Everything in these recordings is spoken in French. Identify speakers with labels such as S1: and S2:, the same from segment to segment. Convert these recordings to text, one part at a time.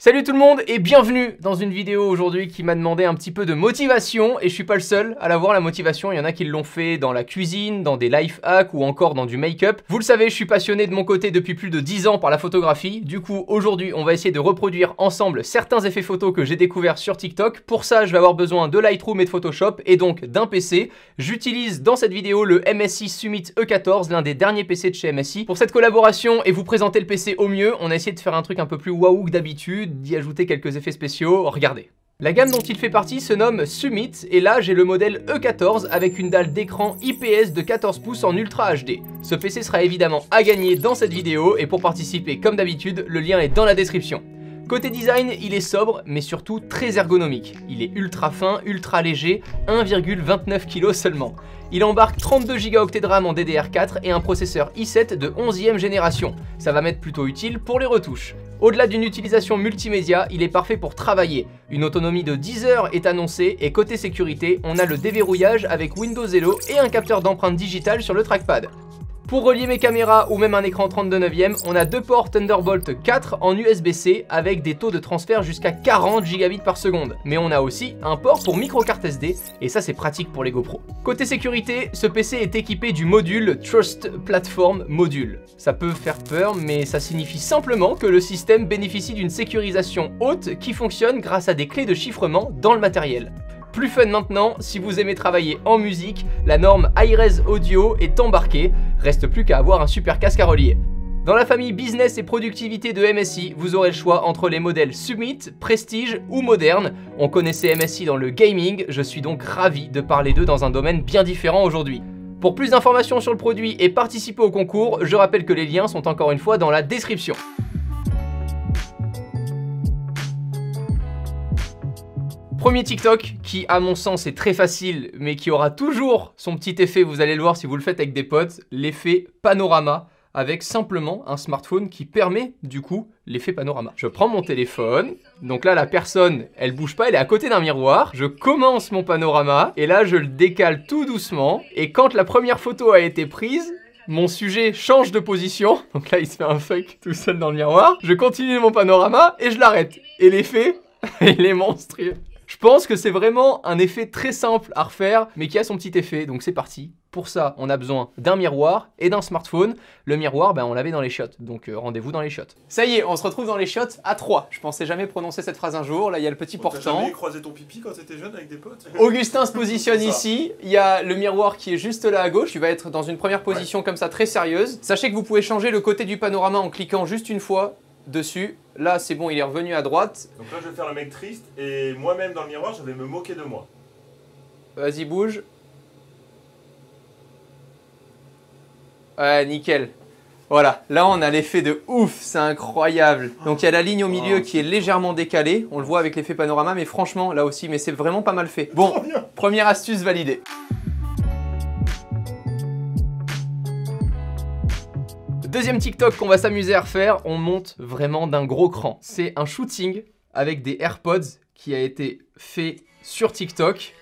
S1: Salut tout le monde et bienvenue dans une vidéo aujourd'hui qui m'a demandé un petit peu de motivation et je suis pas le seul à l'avoir la motivation, il y en a qui l'ont fait dans la cuisine, dans des life hacks ou encore dans du make-up. Vous le savez, je suis passionné de mon côté depuis plus de 10 ans par la photographie, du coup aujourd'hui on va essayer de reproduire ensemble certains effets photos que j'ai découverts sur TikTok. Pour ça je vais avoir besoin de Lightroom et de Photoshop et donc d'un PC. J'utilise dans cette vidéo le MSI Summit E14, l'un des derniers PC de chez MSI. Pour cette collaboration et vous présenter le PC au mieux, on a essayé de faire un truc un peu plus waouh que d'habitude, d'y ajouter quelques effets spéciaux, regardez. La gamme dont il fait partie se nomme Summit et là j'ai le modèle E14 avec une dalle d'écran IPS de 14 pouces en Ultra HD. Ce PC sera évidemment à gagner dans cette vidéo et pour participer comme d'habitude, le lien est dans la description. Côté design, il est sobre mais surtout très ergonomique. Il est ultra fin, ultra léger, 1,29 kg seulement. Il embarque 32 Go de RAM en DDR4 et un processeur i7 de 11e génération. Ça va m'être plutôt utile pour les retouches. Au-delà d'une utilisation multimédia, il est parfait pour travailler. Une autonomie de 10 heures est annoncée et côté sécurité, on a le déverrouillage avec Windows Hello et un capteur d'empreinte digitale sur le trackpad. Pour relier mes caméras ou même un écran 32/9, on a deux ports Thunderbolt 4 en USB-C avec des taux de transfert jusqu'à 40 Gbps par seconde. Mais on a aussi un port pour micro-carte SD et ça c'est pratique pour les GoPro. Côté sécurité, ce PC est équipé du module Trust Platform Module. Ça peut faire peur mais ça signifie simplement que le système bénéficie d'une sécurisation haute qui fonctionne grâce à des clés de chiffrement dans le matériel. Plus fun maintenant, si vous aimez travailler en musique, la norme Hi-Res Audio est embarquée, reste plus qu'à avoir un super casque à relier. Dans la famille business et productivité de MSI, vous aurez le choix entre les modèles Summit, Prestige ou Moderne. On connaissait MSI dans le gaming, je suis donc ravi de parler d'eux dans un domaine bien différent aujourd'hui. Pour plus d'informations sur le produit et participer au concours, je rappelle que les liens sont encore une fois dans la description. Premier TikTok qui à mon sens est très facile mais qui aura toujours son petit effet, vous allez le voir si vous le faites avec des potes, l'effet panorama avec simplement un smartphone qui permet du coup l'effet panorama. Je prends mon téléphone, donc là la personne elle bouge pas, elle est à côté d'un miroir, je commence mon panorama et là je le décale tout doucement et quand la première photo a été prise, mon sujet change de position, donc là il se fait un fuck tout seul dans le miroir, je continue mon panorama et je l'arrête et l'effet il est monstrueux. Je pense que c'est vraiment un effet très simple à refaire, mais qui a son petit effet, donc c'est parti. Pour ça, on a besoin d'un miroir et d'un smartphone. Le miroir, on l'avait dans les shots, donc rendez-vous dans les shots. Ça y est, on se retrouve dans les shots à 3. Je pensais jamais prononcer cette phrase un jour, là il y a le petit portant.
S2: T'as jamais croisé ton pipi quand t'étais jeune avec des potes?
S1: Augustin se positionne ici, il y a le miroir qui est juste là à gauche, il va être dans une première position comme ça très sérieuse. Sachez que vous pouvez changer le côté du panorama en cliquant juste une fois dessus. Là c'est bon, il est revenu à droite.
S2: Donc là je vais faire le mec triste et moi-même dans le miroir je vais me moquer de moi.
S1: Vas-y bouge. Ouais nickel. Voilà, là on a l'effet de ouf, c'est incroyable. Donc il y a la ligne au milieu qui est légèrement décalée, on le voit avec l'effet panorama mais franchement là aussi, mais c'est vraiment pas mal fait. Bon, première astuce validée. Deuxième TikTok qu'on va s'amuser à refaire, on monte vraiment d'un gros cran. C'est un shooting avec des AirPods qui a été fait sur TikTok.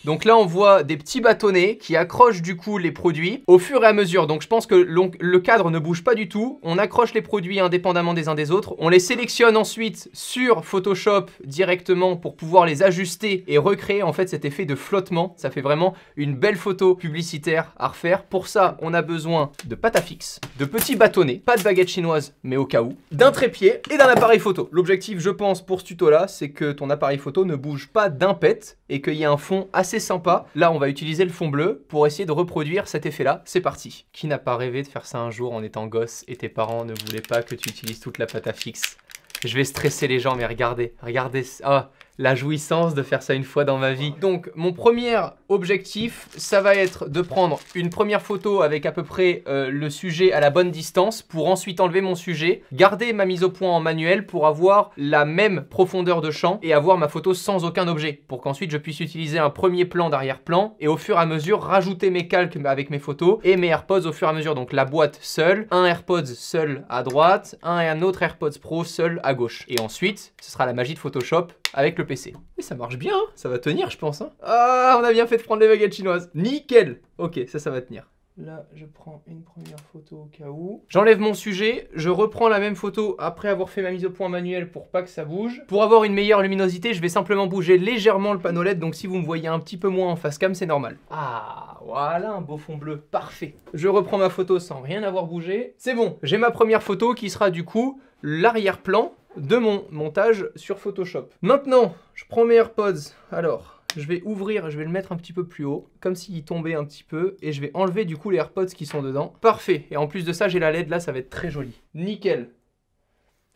S1: Donc là on voit des petits bâtonnets qui accrochent du coup les produits au fur et à mesure. Donc je pense que le cadre ne bouge pas du tout. On accroche les produits indépendamment des uns des autres. On les sélectionne ensuite sur Photoshop directement pour pouvoir les ajuster et recréer en fait cet effet de flottement. Ça fait vraiment une belle photo publicitaire à refaire. Pour ça on a besoin de pâte à fixe, de petits bâtonnets, pas de baguette chinoise mais au cas où, d'un trépied et d'un appareil photo. L'objectif je pense pour ce tuto là c'est que ton appareil photo ne bouge pas d'un pet et qu'il y ait un fond assez sympa. Là on va utiliser le fond bleu pour essayer de reproduire cet effet là, c'est parti. Qui n'a pas rêvé de faire ça un jour en étant gosse et tes parents ne voulaient pas que tu utilises toute la pâte à fixe? Je vais stresser les gens mais regardez, regardez, ah, la jouissance de faire ça une fois dans ma vie. Donc mon premier objectif, ça va être de prendre une première photo avec à peu près le sujet à la bonne distance pour ensuite enlever mon sujet, garder ma mise au point en manuel pour avoir la même profondeur de champ et avoir ma photo sans aucun objet pour qu'ensuite je puisse utiliser un premier plan d'arrière-plan et au fur et à mesure rajouter mes calques avec mes photos et mes AirPods au fur et à mesure. Donc la boîte seule, un AirPods seul à droite, un autre AirPods Pro seul à gauche. Et ensuite, ce sera la magie de Photoshop avec le PC. Et ça marche bien, hein, ça va tenir je pense. Hein. Ah, on a bien fait de prendre les baguettes chinoises. Nickel. Ok, ça va tenir. Là, je prends une première photo au cas où. J'enlève mon sujet, je reprends la même photo après avoir fait ma mise au point manuelle pour pas que ça bouge. Pour avoir une meilleure luminosité, je vais simplement bouger légèrement le panneau LED, donc si vous me voyez un petit peu moins en face cam, c'est normal. Ah, voilà un beau fond bleu, parfait. Je reprends ma photo sans rien avoir bougé. C'est bon, j'ai ma première photo qui sera du coup l'arrière-plan de mon montage sur Photoshop. Maintenant, je prends mes AirPods. Alors... je vais ouvrir, je vais le mettre un petit peu plus haut, comme s'il tombait un petit peu, et je vais enlever du coup les AirPods qui sont dedans. Parfait, et en plus de ça, j'ai la LED, là, ça va être très joli. Nickel.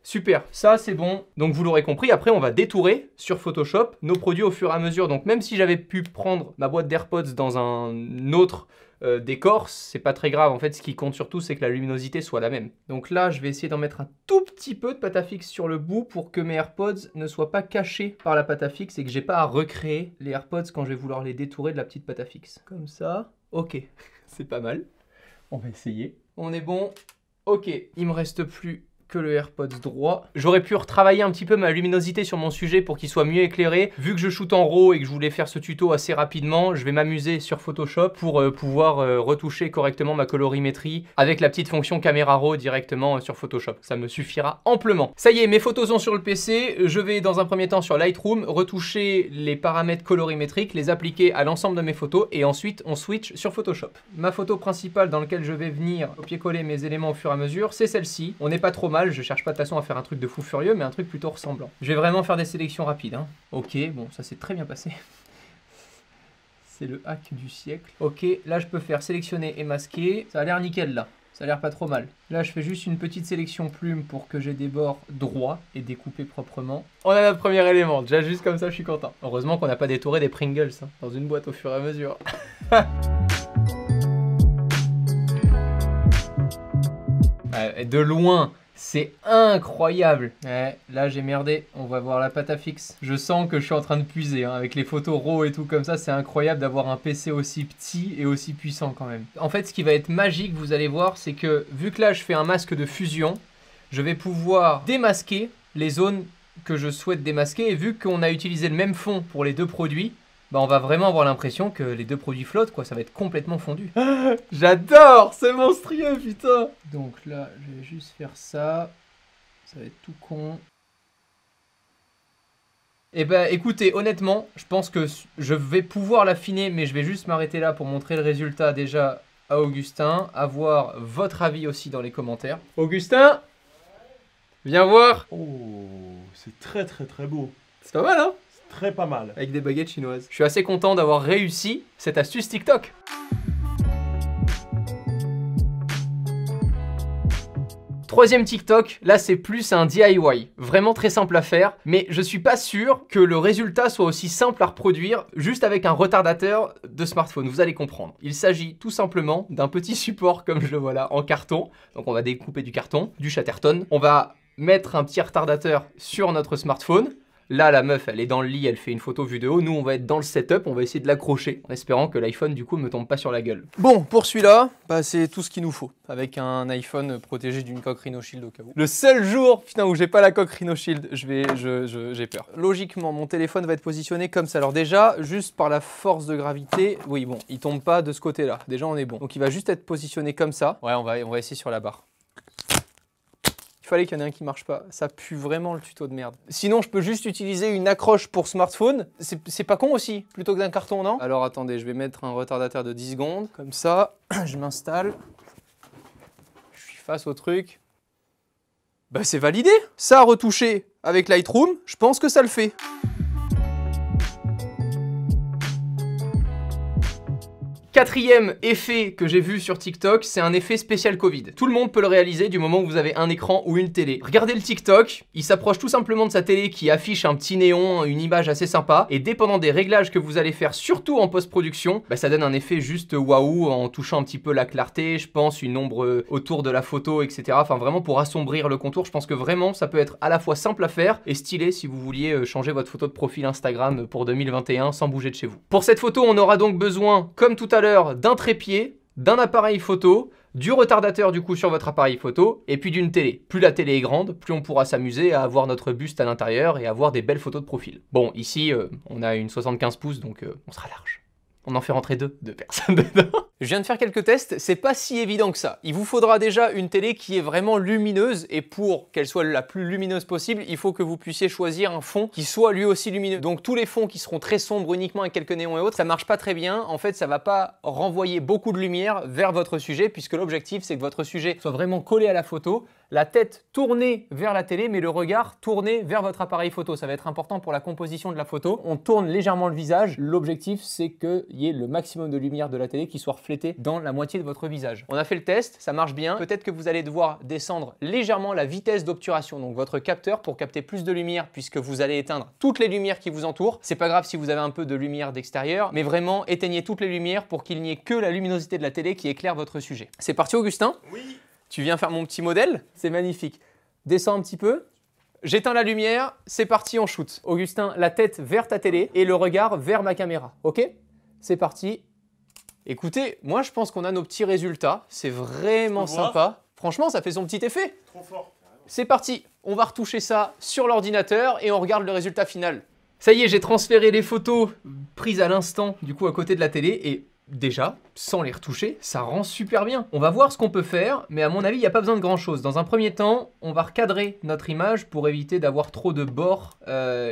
S1: Super, ça c'est bon. Donc vous l'aurez compris, après on va détourer sur Photoshop nos produits au fur et à mesure. Donc même si j'avais pu prendre ma boîte d'AirPods dans un autre décor, c'est pas très grave. En fait, ce qui compte surtout, c'est que la luminosité soit la même. Donc là, je vais essayer d'en mettre un tout petit peu de pâte à fixe sur le bout pour que mes AirPods ne soient pas cachés par la pâte à fixe et que j'ai pas à recréer les AirPods quand je vais vouloir les détourer de la petite pâte à fixe. Comme ça, ok, c'est pas mal. On va essayer. On est bon, ok. Il me reste plus que le AirPods droit. J'aurais pu retravailler un petit peu ma luminosité sur mon sujet pour qu'il soit mieux éclairé. Vu que je shoot en RAW et que je voulais faire ce tuto assez rapidement, je vais m'amuser sur Photoshop pour pouvoir retoucher correctement ma colorimétrie avec la petite fonction caméra RAW directement sur Photoshop. Ça me suffira amplement. Ça y est, mes photos sont sur le PC. Je vais dans un premier temps sur Lightroom retoucher les paramètres colorimétriques, les appliquer à l'ensemble de mes photos et ensuite on switch sur Photoshop. Ma photo principale dans laquelle je vais venir copier-coller mes éléments au fur et à mesure, c'est celle-ci. On n'est pas trop mal. Je cherche pas de toute façon à faire un truc de fou furieux, mais un truc plutôt ressemblant. Je vais vraiment faire des sélections rapides. Hein. Ok, bon, ça s'est très bien passé. C'est le hack du siècle. Ok, là je peux faire sélectionner et masquer. Ça a l'air nickel là. Ça a l'air pas trop mal. Là, je fais juste une petite sélection plume pour que j'ai des bords droits et découpés proprement. On a notre premier élément. Déjà, juste comme ça, je suis content. Heureusement qu'on n'a pas détouré des Pringles hein, dans une boîte au fur et à mesure. De loin, c'est incroyable. Ouais, là j'ai merdé, on va voir la pâte à fixe. Je sens que je suis en train de puiser hein, avec les photos RAW et tout comme ça. C'est incroyable d'avoir un PC aussi petit et aussi puissant quand même. En fait, ce qui va être magique, vous allez voir, c'est que vu que là je fais un masque de fusion, je vais pouvoir démasquer les zones que je souhaite démasquer. Et vu qu'on a utilisé le même fond pour les deux produits, bah on va vraiment avoir l'impression que les deux produits flottent, quoi. Ça va être complètement fondu. J'adore, c'est monstrueux, putain. Donc là, je vais juste faire ça. Ça va être tout con. Et bah écoutez, honnêtement, je pense que je vais pouvoir l'affiner, mais je vais juste m'arrêter là pour montrer le résultat déjà à Augustin. Avoir votre avis aussi dans les commentaires. Augustin, viens voir.
S2: Oh, c'est très beau.
S1: C'est pas mal, hein?
S2: Très pas mal.
S1: Avec des baguettes chinoises. Je suis assez content d'avoir réussi cette astuce TikTok. Troisième TikTok, là c'est plus un DIY, vraiment très simple à faire, mais je suis pas sûr que le résultat soit aussi simple à reproduire juste avec un retardateur de smartphone, vous allez comprendre. Il s'agit tout simplement d'un petit support comme je le vois là, en carton, donc on va découper du carton, du Chatterton, on va mettre un petit retardateur sur notre smartphone. Là, la meuf, elle est dans le lit, elle fait une photo vue de haut. Nous, on va être dans le setup, on va essayer de l'accrocher, en espérant que l'iPhone, du coup, ne me tombe pas sur la gueule. Bon, pour celui-là, bah, c'est tout ce qu'il nous faut, avec un iPhone protégé d'une coque Rhino Shield au cas où. Le seul jour, putain, où j'ai pas la coque Rhino Shield, j'ai peur. Logiquement, mon téléphone va être positionné comme ça. Alors déjà, juste par la force de gravité, oui, bon, il tombe pas de ce côté-là. Déjà, on est bon. Donc, il va juste être positionné comme ça. Ouais, on va essayer sur la barre. Il fallait qu'il y en ait un qui marche pas. Ça pue vraiment le tuto de merde. Sinon, je peux juste utiliser une accroche pour smartphone. C'est pas con aussi, plutôt que d'un carton, non? Alors attendez, je vais mettre un retardateur de 10 secondes. Comme ça, je m'installe. Je suis face au truc. Bah c'est validé. Ça, retouché avec Lightroom, je pense que ça le fait. Quatrième effet que j'ai vu sur TikTok, c'est un effet spécial Covid. Tout le monde peut le réaliser du moment où vous avez un écran ou une télé. Regardez le TikTok, il s'approche tout simplement de sa télé qui affiche un petit néon, une image assez sympa. Et dépendant des réglages que vous allez faire, surtout en post-production, bah ça donne un effet juste waouh en touchant un petit peu la clarté, je pense, une ombre autour de la photo, etc. Enfin vraiment pour assombrir le contour, je pense que vraiment ça peut être à la fois simple à faire et stylé si vous vouliez changer votre photo de profil Instagram pour 2021 sans bouger de chez vous. Pour cette photo, on aura donc besoin, comme tout à l'heure, d'un trépied, d'un appareil photo, du retardateur du coup sur votre appareil photo et puis d'une télé. Plus la télé est grande, plus on pourra s'amuser à avoir notre buste à l'intérieur et avoir des belles photos de profil. Bon, ici, on a une 75 pouces donc on sera large. On en fait rentrer deux personnes dedans. Je viens de faire quelques tests, c'est pas si évident que ça. Il vous faudra déjà une télé qui est vraiment lumineuse et pour qu'elle soit la plus lumineuse possible, il faut que vous puissiez choisir un fond qui soit lui aussi lumineux. Donc tous les fonds qui seront très sombres uniquement avec quelques néons et autres, ça marche pas très bien. En fait, ça va pas renvoyer beaucoup de lumière vers votre sujet puisque l'objectif c'est que votre sujet soit vraiment collé à la photo, la tête tournée vers la télé mais le regard tourné vers votre appareil photo. Ça va être important pour la composition de la photo. On tourne légèrement le visage. L'objectif c'est qu'il y ait le maximum de lumière de la télé qui soit reflétée dans la moitié de votre visage. On a fait le test, ça marche bien. Peut-être que vous allez devoir descendre légèrement la vitesse d'obturation, donc votre capteur pour capter plus de lumière puisque vous allez éteindre toutes les lumières qui vous entourent. C'est pas grave si vous avez un peu de lumière d'extérieur, mais vraiment éteignez toutes les lumières pour qu'il n'y ait que la luminosité de la télé qui éclaire votre sujet. C'est parti Augustin?
S2: Oui.
S1: Tu viens faire mon petit modèle? C'est magnifique. Descends un petit peu. J'éteins la lumière, c'est parti, on shoot. Augustin, la tête vers ta télé et le regard vers ma caméra, ok? C'est parti. Écoutez, moi je pense qu'on a nos petits résultats, c'est vraiment sympa. Franchement, ça fait son petit effet.
S2: Trop fort.
S1: C'est parti, on va retoucher ça sur l'ordinateur et on regarde le résultat final. Ça y est, j'ai transféré les photos prises à l'instant, du coup à côté de la télé et déjà, sans les retoucher, ça rend super bien. On va voir ce qu'on peut faire, mais à mon avis, il n'y a pas besoin de grand chose. Dans un premier temps, on va recadrer notre image pour éviter d'avoir trop de bords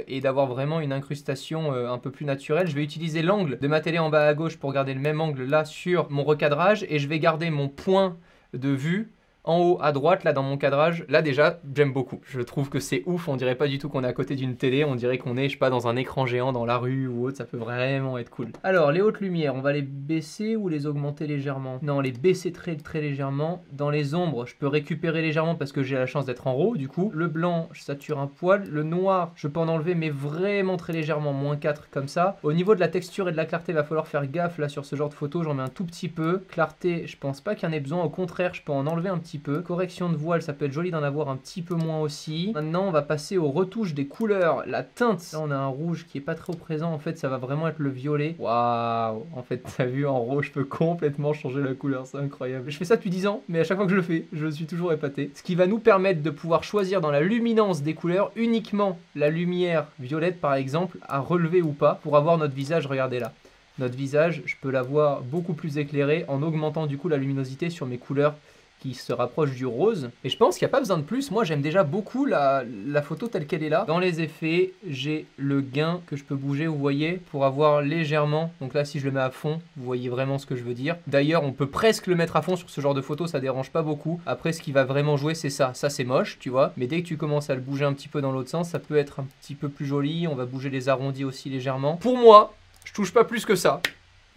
S1: et d'avoir vraiment une incrustation un peu plus naturelle. Je vais utiliser l'angle de ma télé en bas à gauche pour garder le même angle là sur mon recadrage et je vais garder mon point de vue en haut à droite, là dans mon cadrage, là déjà j'aime beaucoup. Je trouve que c'est ouf, on dirait pas du tout qu'on est à côté d'une télé, on dirait qu'on est, je sais pas, dans un écran géant dans la rue ou autre, ça peut vraiment être cool. Alors les hautes lumières, on va les baisser ou les augmenter légèrement? Non, les baisser très légèrement. Dans les ombres, je peux récupérer légèrement parce que j'ai la chance d'être en RAW du coup. Le blanc, je sature un poil. Le noir, je peux en enlever mais vraiment très légèrement, -4 comme ça. Au niveau de la texture et de la clarté, il va falloir faire gaffe là sur ce genre de photo, j'en mets un tout petit peu. Clarté, je pense pas qu'il y en ait besoin, au contraire, je peux en enlever un petit peu. Correction de voile, ça peut être joli d'en avoir un petit peu moins aussi. Maintenant, on va passer aux retouches des couleurs. La teinte, là on a un rouge qui est pas trop présent, en fait ça va vraiment être le violet. Waouh, en fait t'as vu, en RAW je peux complètement changer la couleur, c'est incroyable. Je fais ça depuis 10 ans, mais à chaque fois que je le fais, je suis toujours épaté. Ce qui va nous permettre de pouvoir choisir dans la luminance des couleurs uniquement la lumière violette par exemple, à relever ou pas, pour avoir notre visage, regardez là. Notre visage, je peux l'avoir beaucoup plus éclairé en augmentant du coup la luminosité sur mes couleurs qui se rapproche du rose. Et je pense qu'il n'y a pas besoin de plus. Moi, j'aime déjà beaucoup la photo telle qu'elle est là. Dans les effets, j'ai le gain que je peux bouger, vous voyez, pour avoir légèrement. Donc là, si je le mets à fond, vous voyez vraiment ce que je veux dire. D'ailleurs, on peut presque le mettre à fond sur ce genre de photo, ça dérange pas beaucoup. Après, ce qui va vraiment jouer, c'est ça. Ça, c'est moche, tu vois. Mais dès que tu commences à le bouger un petit peu dans l'autre sens, ça peut être un petit peu plus joli. On va bouger les arrondis aussi légèrement. Pour moi, je touche pas plus que ça.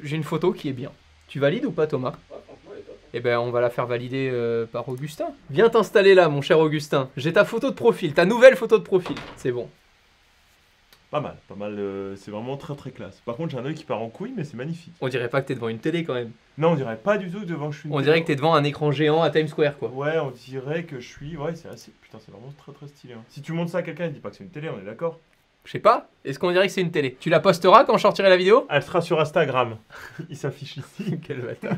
S1: J'ai une photo qui est bien. Tu valides ou pas, Thomas ? Eh ben, on va la faire valider par Augustin. Viens t'installer là, mon cher Augustin. J'ai ta photo de profil, ta nouvelle photo de profil. C'est bon.
S2: Pas mal, c'est vraiment très classe. Par contre, j'ai un œil qui part en couille, mais c'est magnifique.
S1: On dirait pas que t'es devant une télé quand même.
S2: Non, on dirait pas du tout que devant je suis une
S1: On
S2: télé.
S1: dirait que t'es devant un écran géant à Times Square, quoi.
S2: Ouais, on dirait que je suis... Ouais, c'est assez... Putain, c'est vraiment très stylé. Hein. Si tu montres ça à quelqu'un, il dit pas que c'est une télé, on est d'accord?
S1: Je sais pas, est-ce qu'on dirait que c'est une télé? Tu la posteras quand je sortirai la vidéo?
S2: Elle sera sur Instagram. Il s'affiche ici.
S1: Quel bâtard.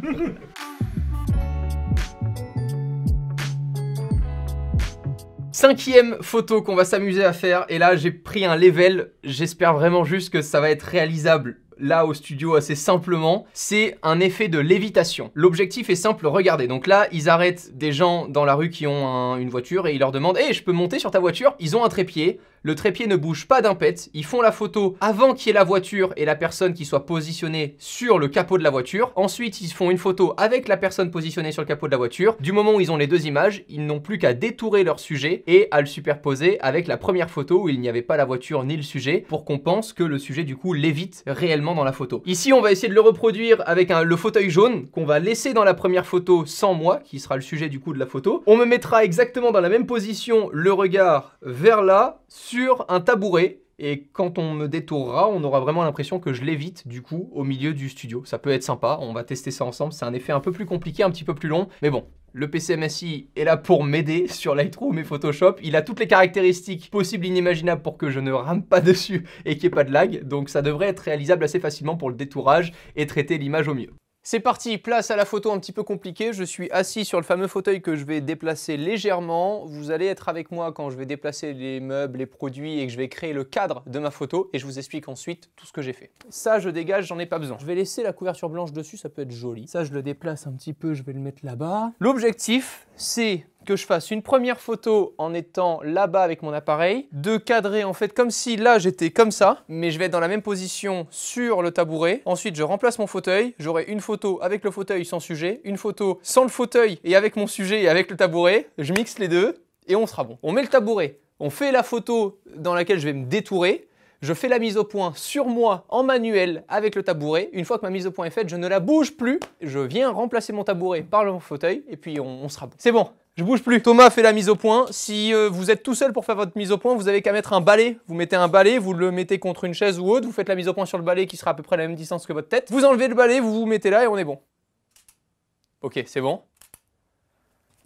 S1: Cinquième photo qu'on va s'amuser à faire, et là j'ai pris un level, j'espère vraiment juste que ça va être réalisable là au studio assez simplement, c'est un effet de lévitation. L'objectif est simple, regardez, donc là ils arrêtent des gens dans la rue qui ont une voiture et ils leur demandent « Hey, je peux monter sur ta voiture ?» Ils ont un trépied, le trépied ne bouge pas d'un pet, ils font la photo avant qu'il y ait la voiture et la personne qui soit positionnée sur le capot de la voiture. Ensuite, ils font une photo avec la personne positionnée sur le capot de la voiture. Du moment où ils ont les deux images, ils n'ont plus qu'à détourer leur sujet et à le superposer avec la première photo où il n'y avait pas la voiture ni le sujet pour qu'on pense que le sujet du coup lévite réellement dans la photo. Ici, on va essayer de le reproduire avec le fauteuil jaune qu'on va laisser dans la première photo sans moi, qui sera le sujet du coup de la photo. On me mettra exactement dans la même position, le regard vers là, sur un tabouret. Et quand on me détourera, on aura vraiment l'impression que je lévite du coup au milieu du studio. Ça peut être sympa, on va tester ça ensemble. C'est un effet un peu plus compliqué, un petit peu plus long. Mais bon, le PC MSI est là pour m'aider sur Lightroom et Photoshop. Il a toutes les caractéristiques possibles, inimaginables pour que je ne rame pas dessus et qu'il n'y ait pas de lag. Donc ça devrait être réalisable assez facilement pour le détourage et traiter l'image au mieux. C'est parti, place à la photo un petit peu compliquée. Je suis assis sur le fameux fauteuil que je vais déplacer légèrement. Vous allez être avec moi quand je vais déplacer les meubles, les produits et que je vais créer le cadre de ma photo. Et je vous explique ensuite tout ce que j'ai fait. Ça, je dégage, j'en ai pas besoin. Je vais laisser la couverture blanche dessus, ça peut être joli. Ça, je le déplace un petit peu, je vais le mettre là-bas. L'objectif, c'est que je fasse une première photo en étant là-bas avec mon appareil, de cadrer en fait comme si là j'étais comme ça, mais je vais être dans la même position sur le tabouret. Ensuite, je remplace mon fauteuil, j'aurai une photo avec le fauteuil sans sujet, une photo sans le fauteuil et avec mon sujet et avec le tabouret. Je mixe les deux et on sera bon. On met le tabouret, on fait la photo dans laquelle je vais me détourer. Je fais la mise au point sur moi en manuel avec le tabouret. Une fois que ma mise au point est faite, je ne la bouge plus. Je viens remplacer mon tabouret par le fauteuil et puis on sera bon. C'est bon, je bouge plus. Thomas fait la mise au point. Si vous êtes tout seul pour faire votre mise au point, vous avez qu'à mettre un balai. Vous mettez un balai, vous le mettez contre une chaise ou autre. Vous faites la mise au point sur le balai qui sera à peu près à la même distance que votre tête. Vous enlevez le balai, vous vous mettez là et on est bon. Ok, c'est bon.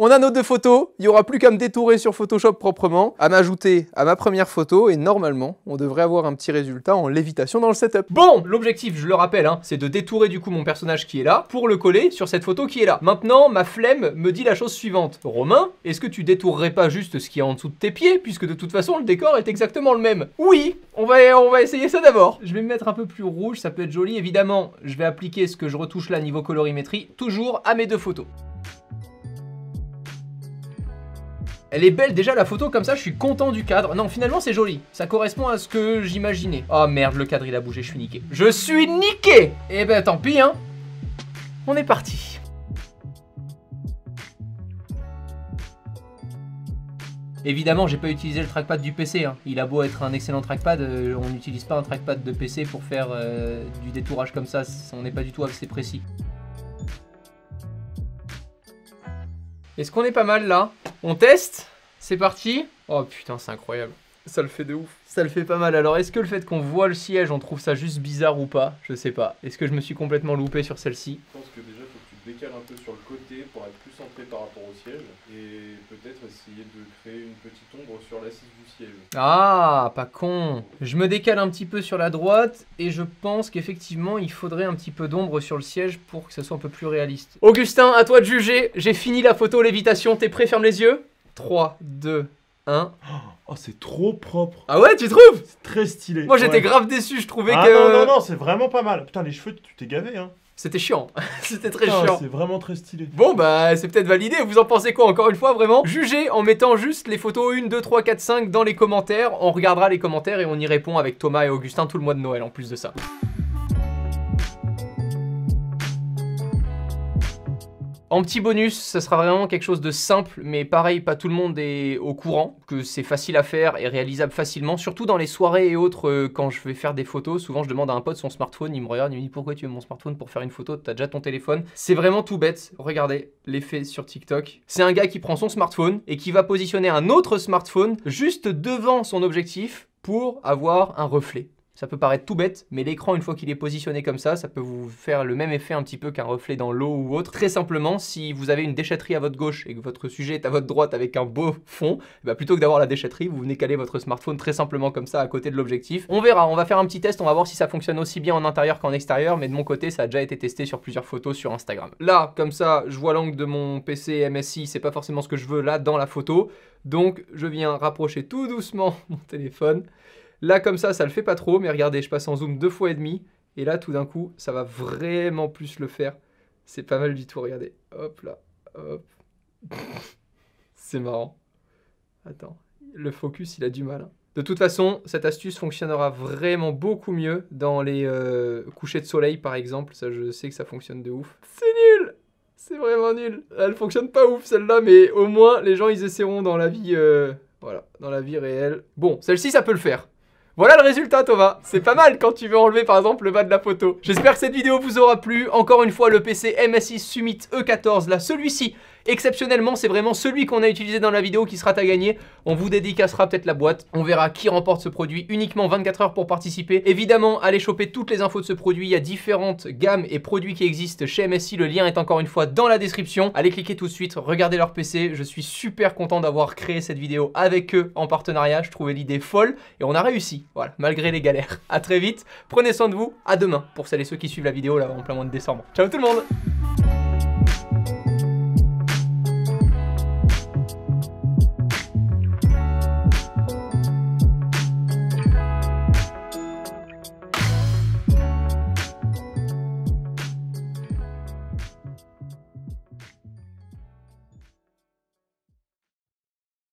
S1: On a nos deux photos, il n'y aura plus qu'à me détourer sur Photoshop proprement, à m'ajouter à ma première photo et normalement, on devrait avoir un petit résultat en lévitation dans le setup. Bon, l'objectif, je le rappelle, hein, c'est de détourer du coup mon personnage qui est là pour le coller sur cette photo qui est là. Maintenant, ma flemme me dit la chose suivante. Romain, est-ce que tu détourerais pas juste ce qui est en dessous de tes pieds puisque de toute façon, le décor est exactement le même? Oui, on va essayer ça d'abord. Je vais me mettre un peu plus rouge, ça peut être joli. Évidemment, je vais appliquer ce que je retouche là niveau colorimétrie, toujours à mes deux photos. Elle est belle déjà la photo comme ça, je suis content du cadre. Non, finalement c'est joli, ça correspond à ce que j'imaginais. Oh merde, le cadre il a bougé, je suis niqué. Je suis niqué. Eh ben tant pis hein. On est parti. Évidemment, j'ai pas utilisé le trackpad du PC. Hein. Il a beau être un excellent trackpad, on n'utilise pas un trackpad de PC pour faire du détourage comme ça. On n'est pas du tout assez précis. Est-ce qu'on est pas mal là? On teste? C'est parti? Oh putain, c'est incroyable. Ça le fait de ouf. Ça le fait pas mal. Alors, est-ce que le fait qu'on voit le siège, on trouve ça juste bizarre ou pas? Je sais pas. Est-ce que je me suis complètement loupé sur celle-ci?
S2: Je pense que déjà, il faut que tu te décales un peu sur le côté pour être plus centré par rapport au siège. Et peut-être essayer de créer une petite ombre sur l'assise du siège.
S1: Ah, pas con. Je me décale un petit peu sur la droite et je pense qu'effectivement, il faudrait un petit peu d'ombre sur le siège pour que ça soit un peu plus réaliste. Augustin, à toi de juger. J'ai fini la photo lévitation. T'es prêt? Ferme les yeux. 3, 2, 1.
S2: Oh, c'est trop propre.
S1: Ah ouais, tu trouves?
S2: C'est très stylé.
S1: Moi, j'étais grave déçu. Je trouvais
S2: ah
S1: que...
S2: non, c'est vraiment pas mal. Putain, les cheveux, tu t'es gavé, hein.
S1: C'était chiant. C'était très chiant.
S2: C'est vraiment très stylé.
S1: Bon, bah, c'est peut-être validé. Vous en pensez quoi, encore une fois, vraiment? Jugez en mettant juste les photos 1, 2, 3, 4, 5 dans les commentaires. On regardera les commentaires et on y répond avec Thomas et Augustin tout le mois de Noël, en plus de ça. En petit bonus, ça sera vraiment quelque chose de simple, mais pareil, pas tout le monde est au courant que c'est facile à faire et réalisable facilement, surtout dans les soirées et autres, quand je vais faire des photos. Souvent, je demande à un pote son smartphone, il me regarde, il me dit pourquoi tu veux mon smartphone pour faire une photo, t'as déjà ton téléphone. C'est vraiment tout bête, regardez l'effet sur TikTok. C'est un gars qui prend son smartphone et qui va positionner un autre smartphone juste devant son objectif pour avoir un reflet. Ça peut paraître tout bête, mais l'écran, une fois qu'il est positionné comme ça peut vous faire le même effet un petit peu qu'un reflet dans l'eau ou autre. Très simplement, si vous avez une déchetterie à votre gauche et que votre sujet est à votre droite avec un beau fond, bah plutôt que d'avoir la déchetterie, vous venez caler votre smartphone très simplement comme ça à côté de l'objectif. On verra, on va faire un petit test, on va voir si ça fonctionne aussi bien en intérieur qu'en extérieur, mais de mon côté, ça a déjà été testé sur plusieurs photos sur Instagram. Là, comme ça, je vois l'angle de mon PC MSI, c'est pas forcément ce que je veux là dans la photo, donc je viens rapprocher tout doucement mon téléphone. Là, comme ça le fait pas trop, mais regardez, je passe en zoom 2 fois et demi, et là, tout d'un coup, ça va vraiment plus le faire. C'est pas mal du tout, regardez. Hop là, hop. C'est marrant. Attends, le focus, il a du mal. Hein. De toute façon, cette astuce fonctionnera vraiment beaucoup mieux dans les couchers de soleil, par exemple. Ça, je sais que ça fonctionne de ouf. C'est nul! C'est vraiment nul. Elle fonctionne pas ouf, celle-là, mais au moins, les gens, ils essaieront dans la vie... voilà, dans la vie réelle. Bon, celle-ci, ça peut le faire. Voilà le résultat, Thomas. C'est pas mal quand tu veux enlever par exemple le bas de la photo. J'espère que cette vidéo vous aura plu. Encore une fois, le PC MSI Summit E14, là, celui-ci, Exceptionnellement, c'est vraiment celui qu'on a utilisé dans la vidéo qui sera à gagner. On vous dédicacera peut-être la boîte. On verra qui remporte ce produit. Uniquement 24 heures pour participer. Évidemment, allez choper toutes les infos de ce produit. Il y a différentes gammes et produits qui existent chez MSI. Le lien est encore une fois dans la description. Allez cliquer tout de suite, regardez leur PC. Je suis super content d'avoir créé cette vidéo avec eux en partenariat. Je trouvais l'idée folle et on a réussi. Voilà, malgré les galères. À très vite. Prenez soin de vous. À demain pour celles et ceux qui suivent la vidéo là en plein mois de décembre. Ciao tout le monde!